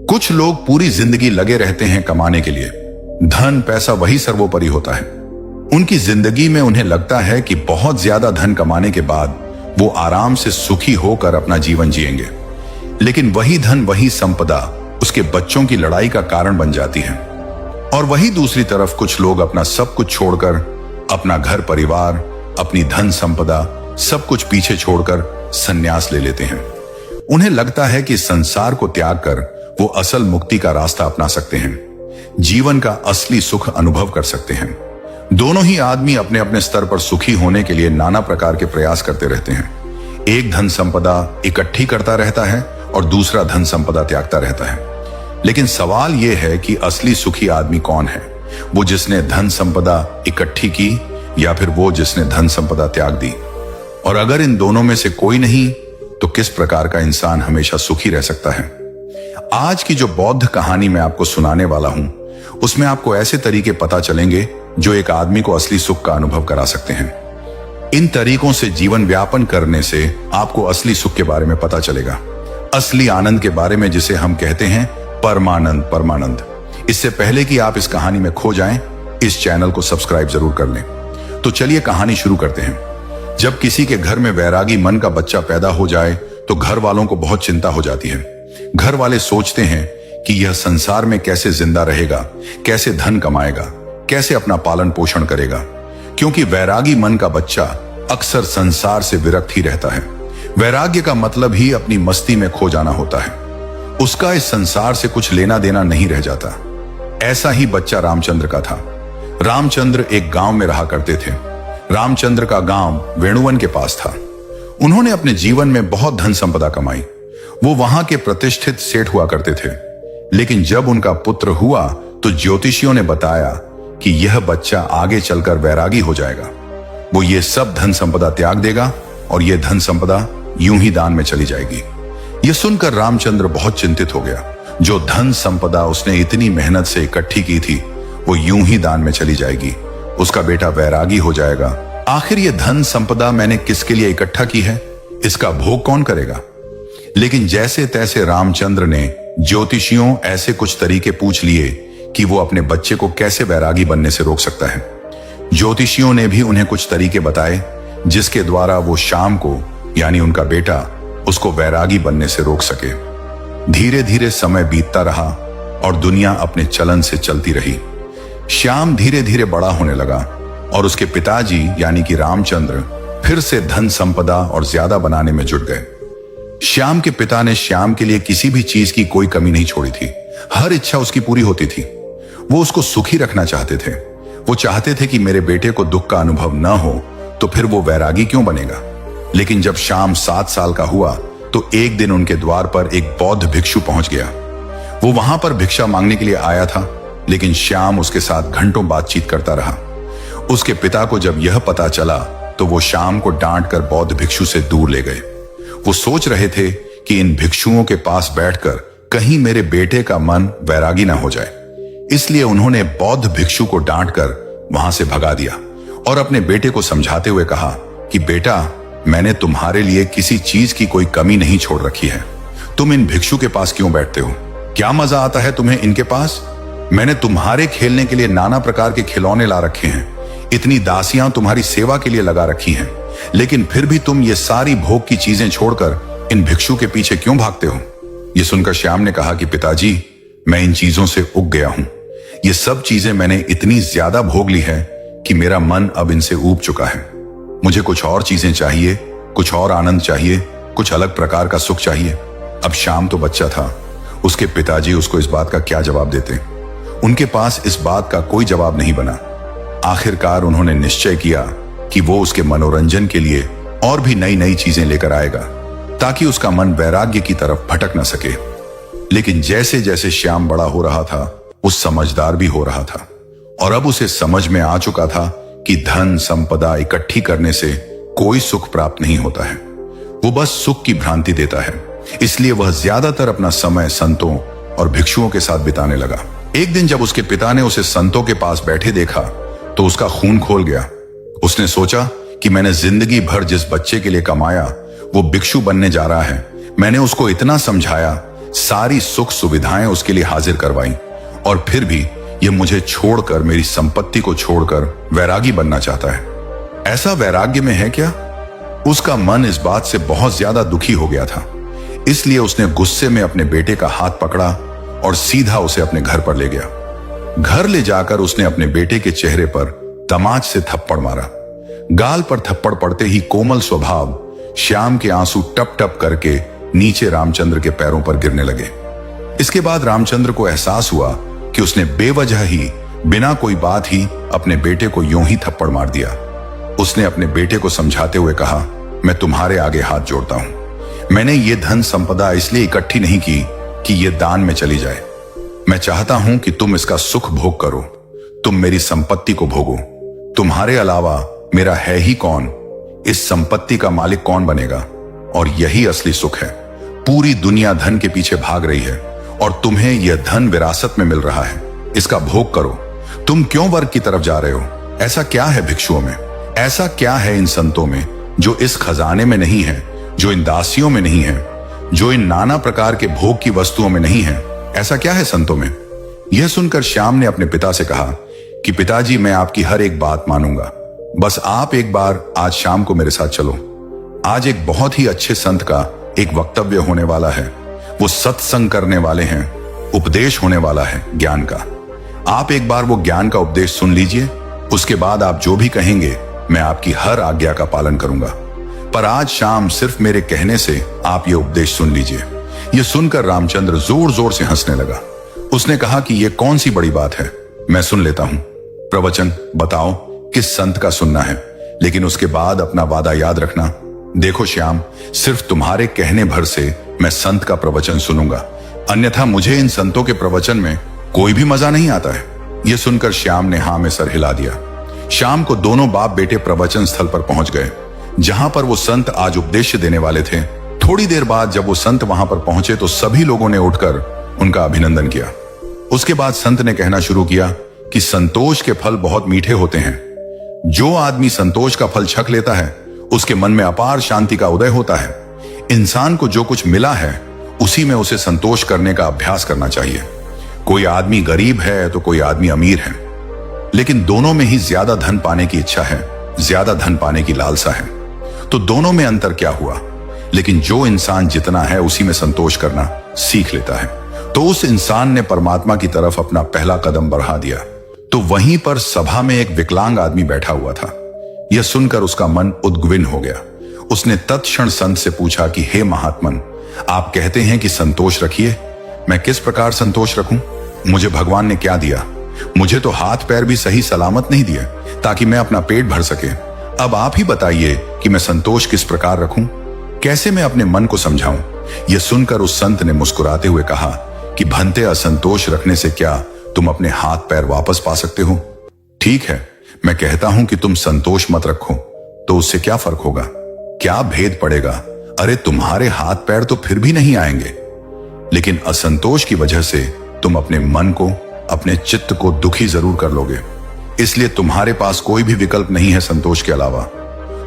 कुछ लोग पूरी जिंदगी लगे रहते हैं कमाने के लिए। धन पैसा वही सर्वोपरि होता है। उनकी जिंदगी में उन्हें लगता है कि बहुत ज्यादा धन कमाने के बाद वो आराम से सुखी होकर अपना जीवन जिएंगे। लेकिन वही धन वही संपदा उसके बच्चों की लड़ाई का कारण बन जाती है। और वही दूसरी तरफ कुछ लोग अपना सब कुछ छोड़कर, अपना घर परिवार, अपनी धन संपदा सब कुछ पीछे छोड़कर संन्यास ले लेते हैं। उन्हें लगता है कि संसार को त्याग कर वो असल मुक्ति का रास्ता अपना सकते हैं, जीवन का असली सुख अनुभव कर सकते हैं। दोनों ही आदमी अपने अपने स्तर पर सुखी होने के लिए नाना प्रकार के प्रयास करते रहते हैं। एक धन संपदा इकट्ठी करता रहता है और दूसरा धन संपदा त्यागता रहता है। लेकिन सवाल यह है कि असली सुखी आदमी कौन है? वो जिसने धन संपदा इकट्ठी की या फिर वो जिसने धन संपदा त्याग दी? और अगर इन दोनों में से कोई नहीं, तो किस प्रकार का इंसान हमेशा सुखी रह सकता है? आज की जो बौद्ध कहानी मैं आपको सुनाने वाला हूं, उसमें आपको ऐसे तरीके पता चलेंगे जो एक आदमी को असली सुख का अनुभव करा सकते हैं। इन तरीकों से जीवन व्यापन करने से आपको असली सुख के बारे में पता चलेगा, असली आनंद के बारे में, जिसे हम कहते हैं परमानंद। परमानंद। इससे पहले कि आप इस कहानी में खो जाएं, इस चैनल को सब्सक्राइब जरूर कर लें। तो चलिए कहानी शुरू करते हैं। जब किसी के घर में वैरागी मन का बच्चा पैदा हो जाए तो घर वालों को बहुत चिंता हो जाती है। घर वाले सोचते हैं कि यह संसार में कैसे जिंदा रहेगा, कैसे धन कमाएगा, कैसे अपना पालन पोषण करेगा, क्योंकि वैरागी मन का बच्चा अक्सर संसार से विरक्त ही रहता है। वैराग्य का मतलब ही अपनी मस्ती में खो जाना होता है। उसका इस संसार से कुछ लेना देना नहीं रह जाता। ऐसा ही बच्चा रामचंद्र का था। रामचंद्र एक गांव में रहा करते थे। रामचंद्र का गांव वेणुवन के पास था। उन्होंने अपने जीवन में बहुत धन संपदा कमाई। वो वहां के प्रतिष्ठित सेठ हुआ करते थे। लेकिन जब उनका पुत्र हुआ तो ज्योतिषियों ने बताया कि यह बच्चा आगे चलकर वैरागी हो जाएगा। वो ये सब धन संपदा त्याग देगा और यह धन संपदा यूं ही दान में चली जाएगी। यह सुनकर रामचंद्र बहुत चिंतित हो गया। जो धन संपदा उसने इतनी मेहनत से इकट्ठी की थी, वो यूं ही दान में चली जाएगी। उसका बेटा वैरागी हो जाएगा। आखिर ये धन संपदा मैंने किसके लिए इकट्ठा की है? इसका भोग कौन करेगा? लेकिन जैसे तैसे रामचंद्र ने ज्योतिषियों ऐसे कुछ तरीके पूछ लिए कि वो अपने बच्चे को कैसे वैरागी बनने से रोक सकता है। ज्योतिषियों ने भी उन्हें कुछ तरीके बताए जिसके द्वारा वो श्याम को, यानी उनका बेटा, उसको वैरागी बनने से रोक सके। धीरे धीरे समय बीतता रहा और दुनिया अपने चलन से चलती रही। श्याम धीरे धीरे बड़ा होने लगा और उसके पिताजी यानी कि रामचंद्र फिर से धन संपदा और ज्यादा बनाने में जुट गए। श्याम के पिता ने श्याम के लिए किसी भी चीज की कोई कमी नहीं छोड़ी थी। हर इच्छा उसकी पूरी होती थी। वो उसको सुखी रखना चाहते थे। वो चाहते थे कि मेरे बेटे को दुख का अनुभव न हो, तो फिर वो वैरागी क्यों बनेगा? लेकिन जब श्याम 7 साल का हुआ तो एक दिन उनके द्वार पर एक बौद्ध भिक्षु पहुंच गया। वो वहां पर भिक्षा मांगने के लिए आया था, लेकिन श्याम उसके साथ घंटों बातचीत करता रहा। उसके पिता को जब यह पता चला तो वो श्याम को डांटकर बौद्ध भिक्षु से दूर ले गए। वो सोच रहे थे कि इन भिक्षुओं के पास बैठकर कहीं मेरे बेटे का मन वैरागी ना हो जाए। इसलिए उन्होंने बौद्ध भिक्षु को डांटकर वहां से भगा दिया और अपने बेटे को समझाते हुए कहा कि बेटा, मैंने तुम्हारे लिए किसी चीज की कोई कमी नहीं छोड़ रखी है। तुम इन भिक्षु के पास क्यों बैठते हो? क्या मजा आता है तुम्हें इनके पास? मैंने तुम्हारे खेलने के लिए नाना प्रकार के खिलौने ला रखे हैं। इतनी दासियां तुम्हारी सेवा के लिए लगा रखी हैं, लेकिन फिर भी तुम ये सारी भोग की चीजें छोड़कर इन भिक्षु के पीछे क्यों भागते हो? ये सुनकर श्याम ने कहा कि पिताजी, मैं इन चीजों से उग गया हूं। ये सब चीजें मैंने इतनी ज्यादा भोग ली है कि मेरा मन अब इनसे ऊब चुका है। मुझे कुछ और चीजें चाहिए, कुछ और आनंद चाहिए, कुछ अलग प्रकार का सुख चाहिए। अब श्याम तो बच्चा था। उसके पिताजी उसको इस बात का क्या जवाब देते? उनके पास इस बात का कोई जवाब नहीं बना। आखिरकार उन्होंने निश्चय किया कि वो उसके मनोरंजन के लिए और भी नई नई चीजें लेकर आएगा, ताकि उसका मन वैराग्य की तरफ भटक न सके। लेकिन जैसे जैसे श्याम बड़ा हो रहा था, वो समझदार भी हो रहा था और अब उसे समझ में आ चुका था कि धन संपदा इकट्ठी करने से कोई सुख प्राप्त नहीं होता है। वो बस सुख की भ्रांति देता है। इसलिए वह ज्यादातर अपना समय संतों और भिक्षुओं के साथ बिताने लगा। एक दिन जब उसके पिता ने उसे संतों के पास बैठे देखा तो उसका खून खोल गया। उसने सोचा कि मैंने जिंदगी भर जिस बच्चे के लिए कमाया वो भिक्षु बनने जा रहा है। मैंने उसको इतना समझाया, सारी सुख सुविधाएं उसके लिए हाजिर करवाई, और फिर भी ये मुझे छोड़कर, मेरी संपत्ति को छोड़कर वैरागी बनना चाहता है। ऐसा वैराग्य में है क्या? उसका मन इस बात से बहुत ज्यादा दुखी हो गया था, इसलिए उसने गुस्से में अपने बेटे का हाथ पकड़ा और सीधा उसे अपने घर पर ले गया। घर ले जाकर उसने अपने बेटे के चेहरे पर तमाच से थप्पड़ मारा। गाल पर थप्पड़ पड़ते ही कोमल स्वभाव श्याम के आंसू टप टप करके नीचे रामचंद्र के पैरों पर गिरने लगे। इसके बाद रामचंद्र को एहसास हुआ कि उसने बेवजह ही, बिना कोई बात ही अपने बेटे को यूं ही थप्पड़ मार दिया। उसने अपने बेटे को समझाते हुए कहा, मैं तुम्हारे आगे हाथ जोड़ता हूं। मैंने ये धन संपदा इसलिए इकट्ठी नहीं की कि ये दान में चली जाए। मैं चाहता हूं कि तुम इसका सुख भोग करो। तुम मेरी संपत्ति को भोगो। तुम्हारे अलावा मेरा है ही कौन? इस संपत्ति का मालिक कौन बनेगा? और यही असली सुख है। पूरी दुनिया धन के पीछे भाग रही है और तुम्हें यह धन विरासत में मिल रहा है। इसका भोग करो। तुम क्यों वर्ग की तरफ जा रहे हो? ऐसा क्या है भिक्षुओं में? ऐसा क्या है इन संतों में जो इस खजाने में नहीं है, जो इन दासियों में नहीं है, जो इन नाना प्रकार के भोग की वस्तुओं में नहीं है? ऐसा क्या है संतों में? यह सुनकर श्याम ने अपने पिता से कहा कि पिताजी, मैं आपकी हर एक बात मानूंगा, बस आप एक बार आज शाम को मेरे साथ चलो। आज एक बहुत ही अच्छे संत का एक वक्तव्य होने वाला है। वो सत्संग करने वाले हैं, उपदेश होने वाला है ज्ञान का। आप एक बार वो ज्ञान का उपदेश सुन लीजिए, उसके बाद आप जो भी कहेंगे मैं आपकी हर आज्ञा का पालन करूंगा। पर आज शाम सिर्फ मेरे कहने से आप ये उपदेश सुन लीजिए। ये सुनकर रामचंद्र जोर जोर से हंसने लगा। उसने कहा कि ये कौन सी बड़ी बात है, मैं सुन लेता हूं। प्रवचन बताओ, किस संत का सुनना है, लेकिन उसके बाद अपना वादा याद रखना। देखो श्याम, सिर्फ तुम्हारे कहने भर से मैं संत का प्रवचन सुनूंगा, अन्यथा मुझे इन संतों के प्रवचन में कोई भी मजा नहीं आता है। यह सुनकर श्याम ने हां में सर हिला दिया। शाम को दोनों बाप बेटे प्रवचन स्थल पर पहुंच गए, जहां पर वो संत आज उपदेश देने वाले थे। थोड़ी देर बाद जब वो संत वहां पर पहुंचे तो सभी लोगों ने उठकर उनका अभिनंदन किया। उसके बाद संत ने कहना शुरू किया कि संतोष के फल बहुत मीठे होते हैं। जो आदमी संतोष का फल छक लेता है, उसके मन में अपार शांति का उदय होता है। इंसान को जो कुछ मिला है उसी में उसे संतोष करने का अभ्यास करना चाहिए। कोई आदमी गरीब है तो कोई आदमी अमीर है, लेकिन दोनों में ही ज्यादा धन पाने की इच्छा है, ज्यादा धन पाने की लालसा है। तो दोनों में अंतर क्या हुआ? लेकिन जो इंसान जितना है उसी में संतोष करना सीख लेता है, तो उस इंसान ने परमात्मा की तरफ अपना पहला कदम बढ़ा दिया। तो वहीं पर सभा में एक विकलांग आदमी बैठा हुआ था। यह सुनकर उसका मन उद्ग्विन हो गया। उसने तत्क्षण संत से पूछा कि हे महात्मन, आप कहते हैं कि संतोष रखिए, मैं किस प्रकार संतोष रखूं? मुझे भगवान ने क्या दिया? मुझे तो हाथ पैर भी सही सलामत नहीं दिए ताकि मैं अपना पेट भर सके। अब आप ही बताइए कि मैं संतोष किस प्रकार रखूं, कैसे मैं अपने मन को समझाऊं? यह सुनकर उस संत ने मुस्कुराते हुए कहा कि भंते, असंतोष रखने से क्या तुम अपने हाथ पैर वापस पा सकते हो? ठीक है, मैं कहता हूं कि तुम संतोष मत रखो, तो उससे क्या फर्क होगा? क्या भेद पड़ेगा? अरे तुम्हारे हाथ पैर तो फिर भी नहीं आएंगे, लेकिन असंतोष की वजह से तुम अपने मन को, अपने चित्त को दुखी जरूर कर लोगे। इसलिए तुम्हारे पास कोई भी विकल्प नहीं है संतोष के अलावा।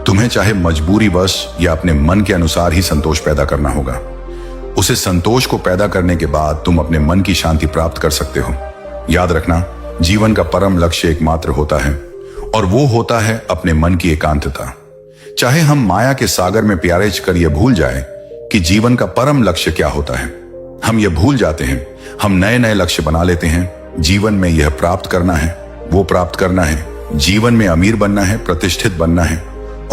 तुम्हें चाहे मजबूरी वश या अपने मन के अनुसार ही संतोष पैदा करना होगा। उसे संतोष को पैदा करने के बाद तुम अपने मन की शांति प्राप्त कर सकते हो। याद रखना, जीवन का परम लक्ष्य एकमात्र होता है, और वो होता है अपने मन की एकांतता। चाहे हम माया के सागर में प्यारेज कर ये भूल जाए कि जीवन का परम लक्ष्य क्या होता है। हम ये भूल जाते हैं, हम नए नए लक्ष्य बना लेते हैं। जीवन में यह प्राप्त करना है, वो प्राप्त करना है, जीवन में अमीर बनना है, प्रतिष्ठित बनना है,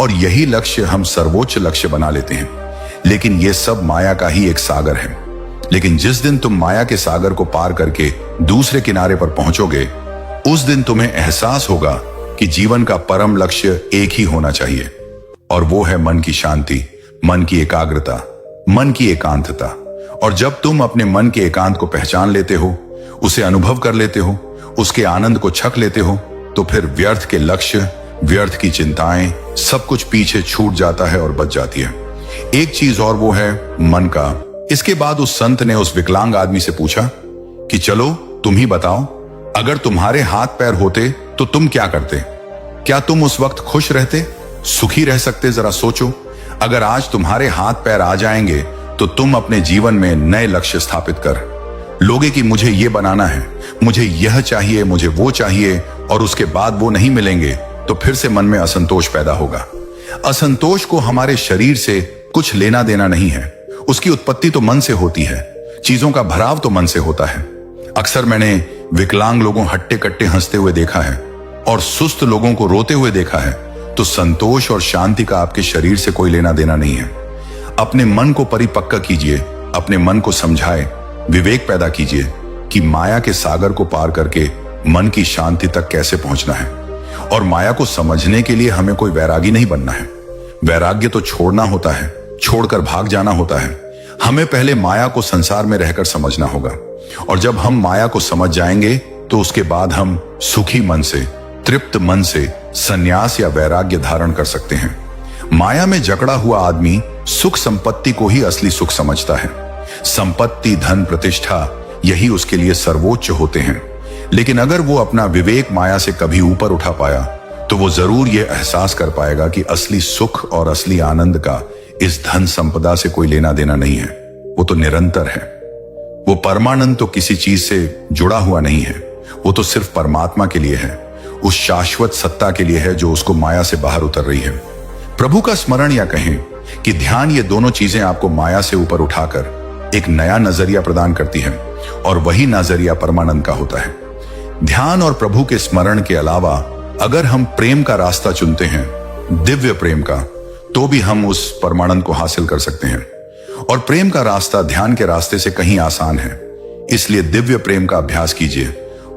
और यही लक्ष्य हम सर्वोच्च लक्ष्य बना लेते हैं। लेकिन यह सब माया का ही एक सागर है। लेकिन जिस दिन तुम माया के सागर को पार करके दूसरे किनारे पर पहुंचोगे, उस दिन तुम्हें एहसास होगा कि जीवन का परम लक्ष्य एक ही होना चाहिए, और वो है मन की शांति, मन की एकाग्रता, मन की एकांतता। और जब तुम अपने मन के एकांत को पहचान लेते हो, उसे अनुभव कर लेते हो, उसके आनंद को छक लेते हो, तो फिर व्यर्थ के लक्ष्य, व्यर्थ की चिंताएं, सब कुछ पीछे छूट जाता है और बच जाती है। एक चीज और, वो है मन का। इसके बाद उस संत ने उस विकलांग आदमी से पूछा कि चलो तुम ही बताओ, अगर तुम्हारे हाथ पैर होते तो तुम क्या करते? क्या तुम उस वक्त खुश रहते, सुखी रह सकते? जरा सोचो, अगर आज तुम्हारे हाथ पैर आ जाएंगे तो तुम अपने जीवन में नए लक्ष्य स्थापित कर लोगे कि मुझे ये बनाना है, मुझे यह चाहिए, मुझे वो चाहिए, और उसके बाद वो नहीं मिलेंगे तो फिर से मन में असंतोष पैदा होगा। असंतोष को हमारे शरीर से कुछ लेना देना नहीं है, उसकी उत्पत्ति तो मन से होती है, चीजों का भराव तो मन से होता है। अक्सर मैंने विकलांग लोगों हट्टे कट्टे हंसते हुए देखा है और सुस्त लोगों को रोते हुए देखा है, तो संतोष और शांति का आपके शरीर से कोई लेना देना नहीं है। अपने मन को परिपक्व कीजिए, अपने मन को समझाए, विवेक पैदा कीजिए कि माया के सागर को पार करके मन की शांति तक कैसे पहुंचना है। और माया को समझने के लिए हमें कोई वैरागी नहीं बनना है। वैराग्य तो छोड़ना होता है, छोड़कर भाग जाना होता है। हमें पहले माया को संसार में रहकर समझना होगा, और जब हम माया को समझ जाएंगे तो उसके बाद हम सुखी मन से, तृप्त मन से संन्यास या वैराग्य धारण कर सकते हैं। माया में जकड़ा हुआ आदमी सुख संपत्ति को ही असली सुख समझता है। संपत्ति, धन, प्रतिष्ठा यही उसके लिए सर्वोच्च होते हैं। लेकिन अगर वो अपना विवेक माया से कभी ऊपर उठा पाया तो वो जरूर ये एहसास कर पाएगा कि असली सुख और असली आनंद का इस धन संपदा से कोई लेना देना नहीं है। वो तो निरंतर है। वो परमानंद तो किसी चीज से जुड़ा हुआ नहीं है, वो तो सिर्फ परमात्मा के लिए है, उस शाश्वत सत्ता के लिए है जो उसको माया से बाहर उतर रही है। प्रभु का स्मरण या कहें कि ध्यान, ये दोनों चीजें आपको माया से ऊपर उठाकर एक नया नजरिया प्रदान करती है, और वही नजरिया परमानंद का होता है। ध्यान और प्रभु के स्मरण के अलावा अगर हम प्रेम का रास्ता चुनते हैं, दिव्य प्रेम का, तो भी हम उस परमानंद को हासिल कर सकते हैं। और प्रेम का रास्ता ध्यान के रास्ते से कहीं आसान है, इसलिए दिव्य प्रेम का अभ्यास कीजिए।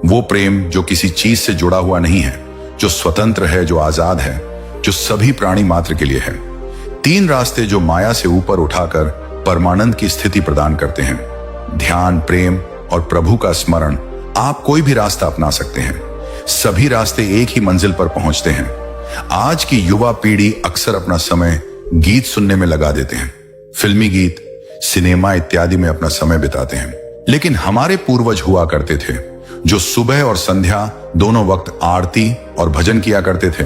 वो प्रेम जो किसी चीज से जुड़ा हुआ नहीं है, जो स्वतंत्र है, जो आजाद है, जो सभी प्राणी मात्र के लिए है। 3 रास्ते जो माया से ऊपर उठाकर परमानंद की स्थिति प्रदान करते हैं, ध्यान, प्रेम और प्रभु का स्मरण। आप कोई भी रास्ता अपना सकते हैं, सभी रास्ते एक ही मंजिल पर पहुंचते हैं। आज की युवा पीढ़ी अक्सर अपना समय गीत सुनने में लगा देते हैं, फिल्मी गीत, सिनेमा इत्यादि में अपना समय बिताते हैं। लेकिन हमारे पूर्वज हुआ करते थे जो सुबह और संध्या दोनों वक्त आरती और भजन किया करते थे,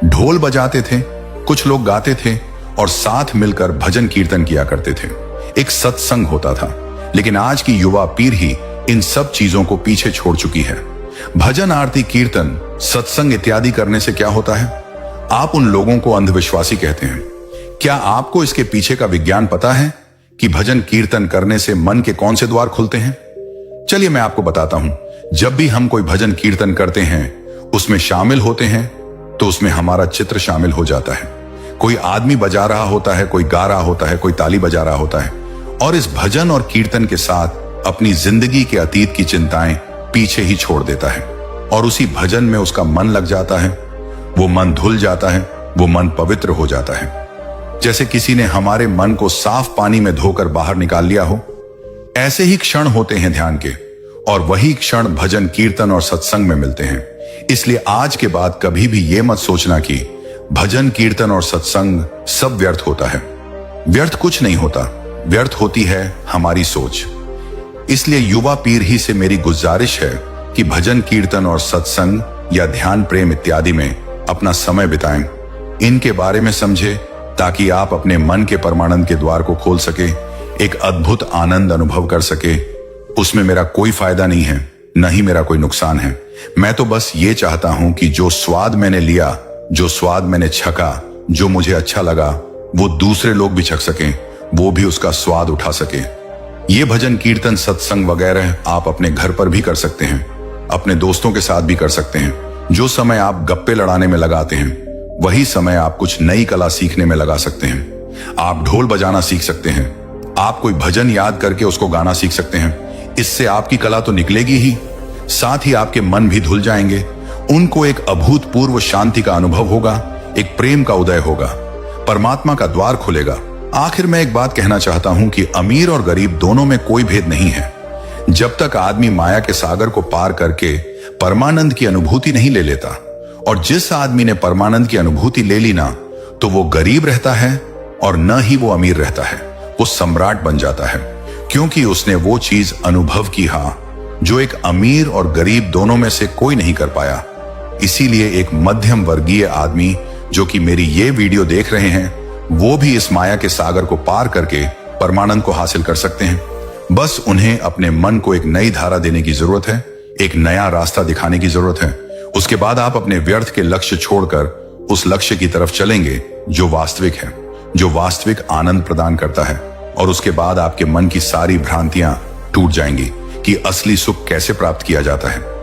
ढोल बजाते थे, कुछ लोग गाते थे और साथ मिलकर भजन कीर्तन किया करते थे। एक सत्संग होता था। लेकिन आज की युवा पीढ़ी इन सब चीजों को पीछे छोड़ चुकी है। भजन, आरती, कीर्तन, सत्संग इत्यादि करने से क्या होता है? आप उन लोगों को अंधविश्वासी कहते हैं। क्या आपको इसके पीछे का विज्ञान पता है कि भजन कीर्तन करने से मन के कौन से द्वार खुलते हैं? चलिए मैं आपको बताता हूं। जब भी हम कोई भजन कीर्तन करते हैं, उसमें शामिल होते हैं, तो उसमें हमारा चित्र शामिल हो जाता है। कोई आदमी बजा रहा होता है, कोई गा रहा होता है, कोई ताली बजा रहा होता है, और इस भजन और कीर्तन के साथ अपनी जिंदगी के अतीत की चिंताएं पीछे ही छोड़ देता है, और उसी भजन में उसका मन लग जाता है। वो मन धुल जाता है, वो मन पवित्र हो जाता है, जैसे किसी ने हमारे मन को साफ पानी में धोकर बाहर निकाल लिया हो। ऐसे ही क्षण होते हैं ध्यान के, और वही क्षण भजन, कीर्तन और सत्संग में मिलते हैं। इसलिए आज के बाद कभी भी ये मत सोचना कि भजन, कीर्तन और सत्संग सब व्यर्थ होता है। व्यर्थ कुछ नहीं होता, व्यर्थ होती है हमारी सोच। इसलिए युवा पीढ़ी से मेरी गुजारिश है कि भजन, कीर्तन और सत्संग या ध्यान, प्रेम इत्यादि में अपना समय बिताएं, इनके बारे में समझे, ताकि आप अपने मन के परमानंद के द्वार को खोल सके, एक अद्भुत आनंद अनुभव कर सके। उसमें मेरा कोई फायदा नहीं है, न ही मेरा कोई नुकसान है। मैं तो बस ये चाहता हूं कि जो स्वाद मैंने लिया, जो स्वाद मैंने छका, जो मुझे अच्छा लगा, वो दूसरे लोग भी छक सकें, वो भी उसका स्वाद उठा सके। ये भजन, कीर्तन, सत्संग वगैरह आप अपने घर पर भी कर सकते हैं, अपने दोस्तों के साथ भी कर सकते हैं। जो समय आप गप्पे लड़ाने में लगाते हैं, वही समय आप कुछ नई कला सीखने में लगा सकते हैं। आप ढोल बजाना सीख सकते हैं, आप कोई भजन याद करके उसको गाना सीख सकते हैं। इससे आपकी कला तो निकलेगी ही, साथ ही आपके मन भी धुल जाएंगे। उनको एक अभूतपूर्व शांति का अनुभव होगा, एक प्रेम का उदय होगा, परमात्मा का द्वार खुलेगा। आखिर मैं एक बात कहना चाहता हूं कि अमीर और गरीब दोनों में कोई भेद नहीं है। जब तक आदमी माया के सागर को पार करके परमानंद की अनुभूति नहीं ले लेता, और जिस आदमी ने परमानंद की अनुभूति ले ली ना, तो वो गरीब रहता है और न ही वो अमीर रहता है, वो सम्राट बन जाता है, क्योंकि उसने वो चीज अनुभव की जो एक अमीर और गरीब दोनों में से कोई नहीं कर पाया। इसीलिए एक मध्यम वर्गीय आदमी जो कि मेरी ये वीडियो देख रहे हैं, वो भी इस माया के सागर को पार करके परमानंद को हासिल कर सकते हैं। बस उन्हें अपने मन को एक नई धारा देने की जरूरत है, एक नया रास्ता दिखाने की जरूरत है। उसके बाद आप अपने व्यर्थ के लक्ष्य छोड़कर उस लक्ष्य की तरफ चलेंगे जो वास्तविक है, जो वास्तविक आनंद प्रदान करता है। और उसके बाद आपके मन की सारी भ्रांतियां टूट जाएंगी कि असली सुख कैसे प्राप्त किया जाता है।